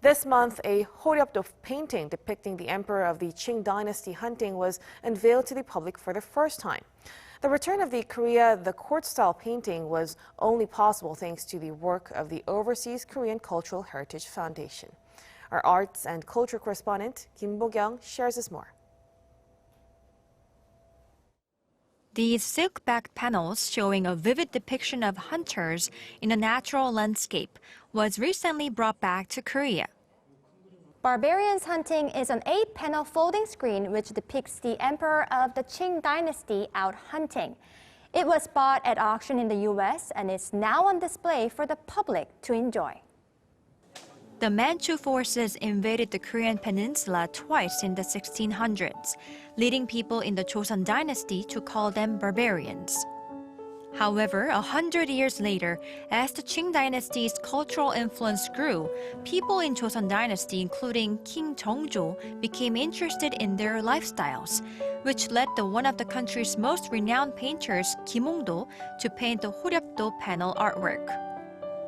This month, a Horyeopdo painting depicting the emperor of the Qing Dynasty hunting was unveiled to the public for the first time. The return of the court-style painting was only possible thanks to the work of the Overseas Korean Cultural Heritage Foundation. Our arts and culture correspondent, Kim Bo-kyoung, shares us more. These silk-backed panels showing a vivid depiction of hunters in a natural landscape was recently brought back to Korea. Barbarians Hunting is an 8-panel folding screen which depicts the emperor of the Qing Dynasty out hunting. It was bought at auction in the US and is now on display for the public to enjoy. The Manchu forces invaded the Korean peninsula twice in the 1600s, leading people in the Joseon Dynasty to call them barbarians. However, 100 years later, as the Qing Dynasty's cultural influence grew, people in Joseon Dynasty, including King Jeongjo, became interested in their lifestyles, which led one of the country's most renowned painters, Kim Bo-kyoung, to paint the Horyeopdo panel artwork.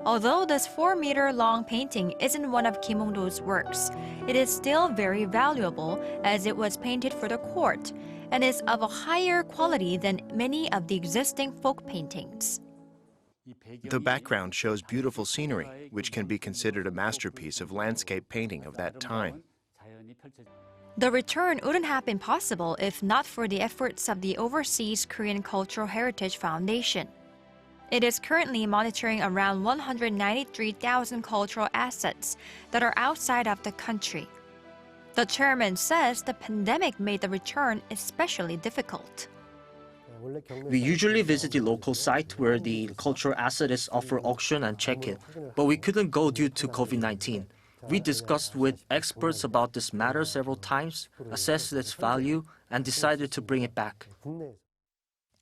Although this 4-meter-long painting isn't one of Kim Bo-kyoung's works, it is still very valuable as it was painted for the court and is of a higher quality than many of the existing folk paintings. The background shows beautiful scenery, which can be considered a masterpiece of landscape painting of that time. The return wouldn't have been possible if not for the efforts of the Overseas Korean Cultural Heritage Foundation. It is currently monitoring around 193,000 cultural assets that are outside of the country. The chairman says the pandemic made the return especially difficult. We usually visit the local site where the cultural asset is up for auction and check it, but we couldn't go due to COVID-19. We discussed with experts about this matter several times, assessed its value, and decided to bring it back.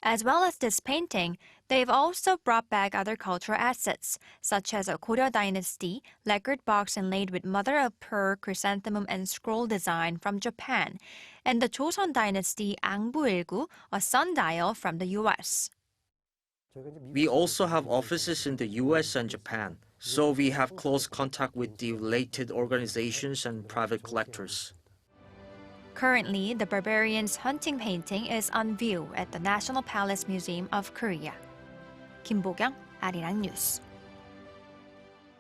As well as this painting, they've also brought back other cultural assets, such as a Goryeo Dynasty lacquered box inlaid with mother-of-pearl chrysanthemum and scroll design from Japan, and the Joseon Dynasty Angbu-ilgu, a sundial from the US. We also have offices in the US and Japan, so we have close contact with the related organizations and private collectors. Currently, the Barbarians Hunting painting is on view at the National Palace Museum of Korea. Kim Bo-kyoung, Arirang News.